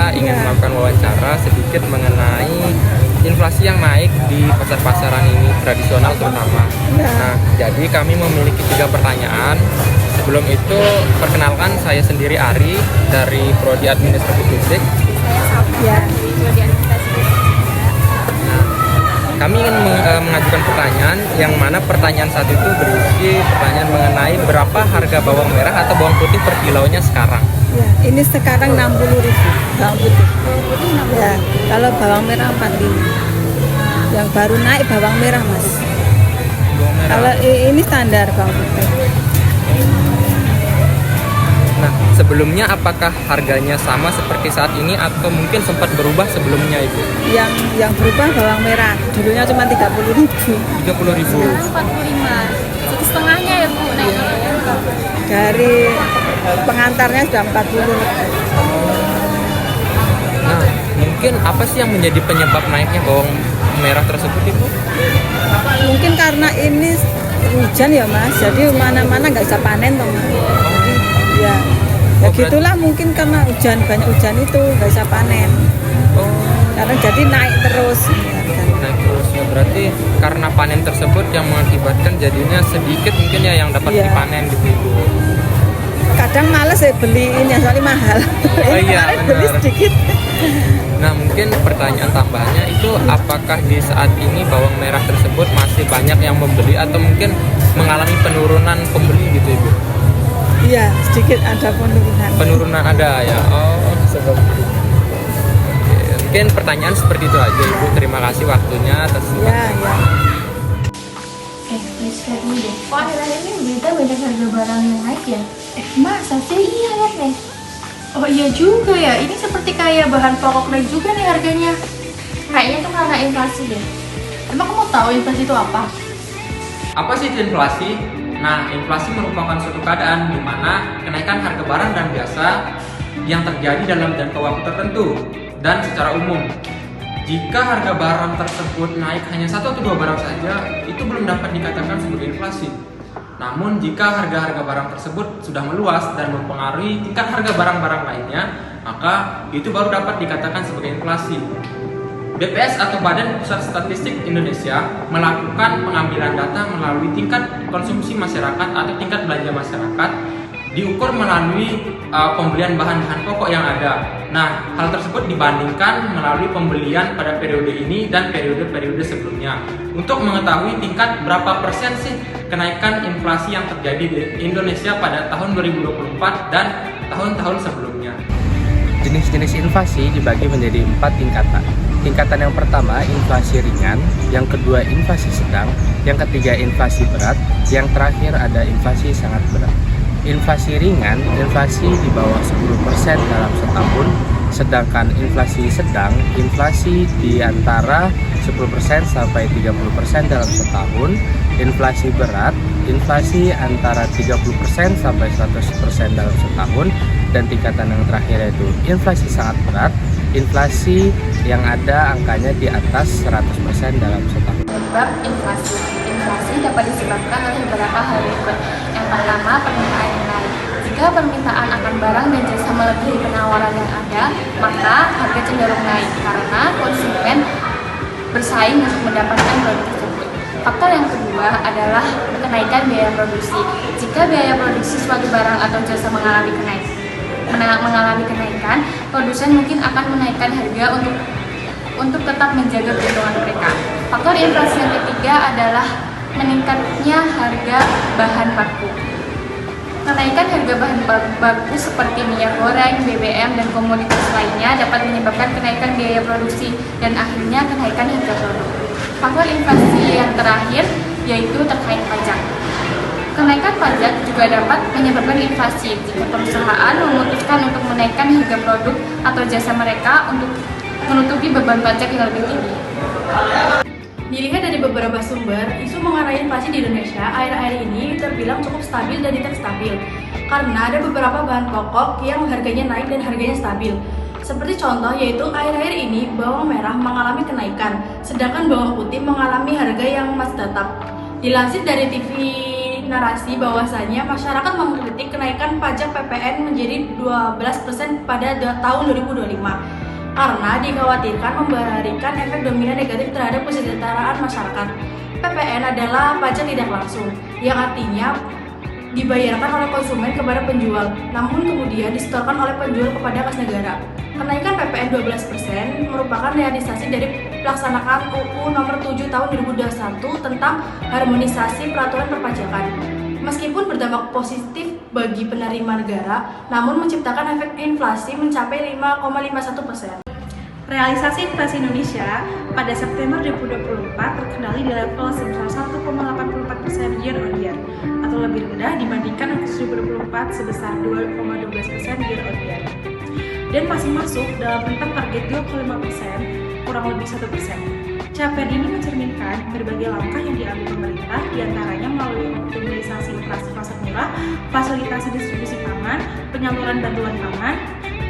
kita ingin melakukan wawancara sedikit mengenai inflasi yang naik di pasar-pasaran ini tradisional terutama. Nah, jadi kami memiliki 3 pertanyaan. Sebelum itu, perkenalkan saya sendiri Ari dari Prodi Administrasi Fisik. Saya Safi dari Prodi Administrasi Fisik juga. Nah, kami ingin mengajukan pertanyaan yang mana pertanyaan satu itu berisi pertanyaan mengenai berapa harga bawang merah atau bawang putih per kilonya sekarang. Ya, ini sekarang 60.000 bawang putih. Ya, kalau bawang merah 45. Yang baru naik bawang merah, Mas. Bawang merah. Kalau ini standar bawang putih. Nah, sebelumnya apakah harganya sama seperti saat ini atau mungkin sempat berubah sebelumnya, Ibu? Yang berubah bawang merah. Dulunya cuma 30.000. 30.000. Sekarang 45. Satu setengahnya ya Bu naiknya. Dari pengantarnya sudah 40. Nah, mungkin apa sih yang menjadi penyebab naiknya bawang merah tersebut, Ibu? Mungkin karena ini hujan ya, Mas. Jadi mana-mana nggak bisa panen toh, Mas. Ya. Ya Oh, gitulah mungkin karena banyak hujan itu nggak bisa panen. Oh, Karena jadi naik terus harganya. naik terus ya. Berarti karena panen tersebut yang mengakibatkan jadinya sedikit mungkin ya yang dapat Iya. dipanen gitu, Ibu. Kadang males ya beli ini soalnya mahal. Iya, Kemarin beli benar. sedikit. Nah, mungkin pertanyaan tambahannya itu apakah di saat ini bawang merah tersebut masih banyak yang membeli atau mungkin mengalami penurunan pembeli gitu, Ibu? Iya, sedikit ada penurunan. Penurunan ada ya. Oh, seperti itu. Oke, mungkin pertanyaan seperti itu aja, Ibu. Terima kasih waktunya atas Ya, ya. Please lihat nih deh. Kok akhir-akhir ini berita banyak harga barang yang naik ya? Masa sih? Iya lihat nih. Oh iya juga ya, ini seperti kayak bahan pokok naik juga nih harganya. Kayaknya tuh karena inflasi deh. Emang kamu tahu inflasi itu apa? Apa sih itu inflasi? Nah, inflasi merupakan suatu keadaan di mana kenaikan harga barang dan jasa yang terjadi dalam jangka waktu tertentu dan secara umum. Jika harga barang tersebut naik hanya 1 atau 2 barang saja, itu belum dapat dikatakan sebagai inflasi. Namun, jika harga-harga barang tersebut sudah meluas dan mempengaruhi tingkat harga barang-barang lainnya, maka itu baru dapat dikatakan sebagai inflasi. BPS atau Badan Pusat Statistik Indonesia melakukan pengambilan data melalui tingkat konsumsi masyarakat atau tingkat belanja masyarakat diukur melalui pembelian bahan-bahan pokok yang ada. Nah, hal tersebut dibandingkan melalui pembelian pada periode ini dan periode-periode sebelumnya untuk mengetahui tingkat berapa persen sih kenaikan inflasi yang terjadi di Indonesia pada tahun 2024 dan tahun-tahun sebelumnya. Jenis-jenis inflasi dibagi menjadi 4 tingkatan. Tingkatan yang pertama inflasi ringan, yang kedua inflasi sedang, yang ketiga inflasi berat, yang terakhir ada inflasi sangat berat. Inflasi ringan, inflasi di bawah 10% dalam setahun, sedangkan inflasi sedang, inflasi di antara 10% sampai 30% dalam setahun. Inflasi berat, inflasi antara 30% sampai 100% dalam setahun. Dan tingkatan yang terakhir yaitu inflasi sangat berat, inflasi yang ada angkanya di atas 100% dalam setahun. Penyebab inflasi. Inflasi dapat disebabkan oleh beberapa hal berikut. Yang pertama, permintaan yang naik. Jika permintaan akan barang dan jasa melebihi penawaran yang ada, maka harga cenderung naik karena konsumen bersaing untuk mendapatkan produk tersebut. Faktor yang kedua adalah kenaikan biaya produksi. Jika biaya produksi suatu barang atau jasa mengalami kenaikan, produsen mungkin akan menaikkan harga untuk tetap menjaga keuntungan mereka. Faktor inflasi yang ketiga adalah meningkatnya harga bahan baku. Kenaikan harga bahan baku seperti minyak goreng, BBM, dan komoditas lainnya dapat menyebabkan kenaikan biaya produksi dan akhirnya kenaikan harga produk. Faktor inflasi yang terakhir yaitu terkait pajak. Kenaikan pajak juga dapat menyebabkan inflasi jika perusahaan memutuskan untuk menaikkan harga produk atau jasa mereka untuk menutupi beban pajak yang lebih tinggi. Dilihat dari beberapa sumber, isu mengenai inflasi di Indonesia akhir-akhir ini terbilang cukup stabil dan tidak stabil karena ada beberapa bahan pokok yang harganya naik dan harganya stabil. Seperti contoh yaitu akhir-akhir ini bawang merah mengalami kenaikan, sedangkan bawang putih mengalami harga yang masih tetap. Dilansir dari TV Narasi bahwasanya masyarakat mengkritik kenaikan pajak PPN menjadi 12% pada tahun 2025. karena dikhawatirkan memberikan efek dominan negatif terhadap kesejahteraan masyarakat. PPN adalah pajak tidak langsung, yang artinya dibayarkan oleh konsumen kepada penjual, namun kemudian disetorkan oleh penjual kepada kas negara. Kenaikan PPN 12% merupakan realisasi dari pelaksanaan UU Nomor 7 Tahun 2021 tentang harmonisasi peraturan perpajakan. Meskipun berdampak positif bagi penerima negara, namun menciptakan efek inflasi mencapai 5,51%. Realisasi inflasi Indonesia pada September 2024 terkendali di level sebesar 1,84% year on year, atau lebih rendah dibandingkan Agustus 2024 sebesar 2,12% year on year, dan masih masuk dalam rentang target 2,5%, kurang lebih 1%. Capaian ini mencerminkan berbagai langkah yang diambil pemerintah, diantaranya melalui optimalisasi inflasi pasar murah, fasilitasi distribusi pangan, penyaluran bantuan pangan,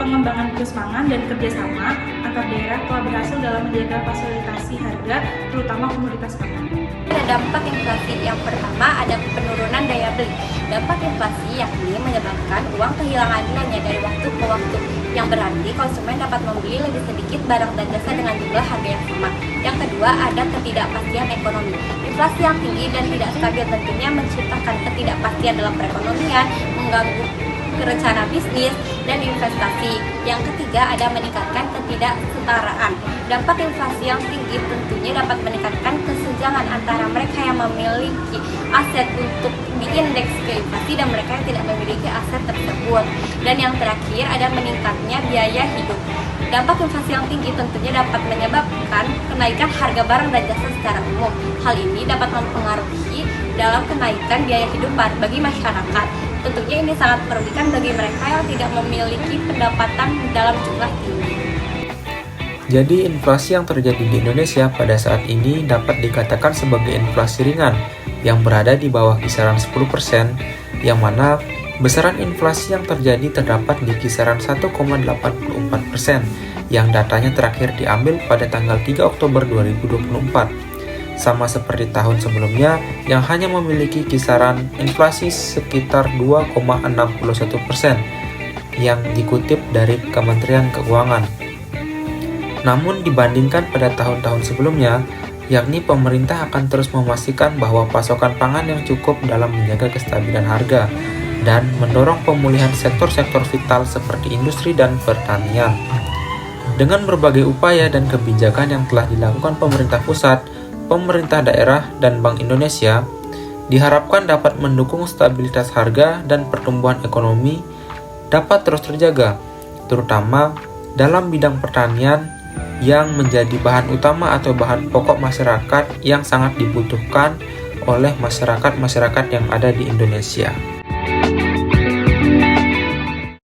pengembangan kiosk pangan, dan kerjasama antar daerah telah berhasil dalam menjaga fasilitasi harga, terutama komoditas pangan. Dampak inflasi yang pertama ada penurunan daya beli. Dampak inflasi yakni menyebabkan uang kehilangan nilainya dari waktu ke waktu, yang berarti konsumen dapat membeli lebih sedikit barang dan jasa dengan jumlah harga yang sama. Yang kedua ada ketidakpastian ekonomi. Inflasi yang tinggi dan tidak stabil tentunya menciptakan ketidakpastian dalam perekonomian, mengganggu rencana bisnis dan investasi. Yang ketiga ada meningkatkan ketidaksetaraan. Dampak inflasi yang tinggi tentunya dapat meningkatkan kesenjangan antara mereka yang memiliki aset untuk diindeks ke inflasi dan mereka yang tidak memiliki aset tersebut. Dan yang terakhir ada meningkatnya biaya hidup. Dampak inflasi yang tinggi tentunya dapat menyebabkan kenaikan harga barang dan jasa secara umum. Hal ini dapat mempengaruhi dalam kenaikan biaya hidup bagi masyarakat. Tentunya ini sangat merugikan bagi mereka yang tidak memiliki pendapatan dalam jumlah tinggi. Jadi inflasi yang terjadi di Indonesia pada saat ini dapat dikatakan sebagai inflasi ringan yang berada di bawah kisaran 10%, yang mana besaran inflasi yang terjadi terdapat di kisaran 1,84% yang datanya terakhir diambil pada tanggal 3 Oktober 2024. Sama seperti tahun sebelumnya yang hanya memiliki kisaran inflasi sekitar 2,61% yang dikutip dari Kementerian Keuangan. Namun dibandingkan pada tahun-tahun sebelumnya, yakni pemerintah akan terus memastikan bahwa pasokan pangan yang cukup dalam menjaga kestabilan harga dan mendorong pemulihan sektor-sektor vital seperti industri dan pertanian. Dengan berbagai upaya dan kebijakan yang telah dilakukan pemerintah pusat, pemerintah daerah, dan Bank Indonesia, diharapkan dapat mendukung stabilitas harga dan pertumbuhan ekonomi dapat terus terjaga, terutama dalam bidang pertanian yang menjadi bahan utama atau bahan pokok masyarakat yang sangat dibutuhkan oleh masyarakat-masyarakat yang ada di Indonesia.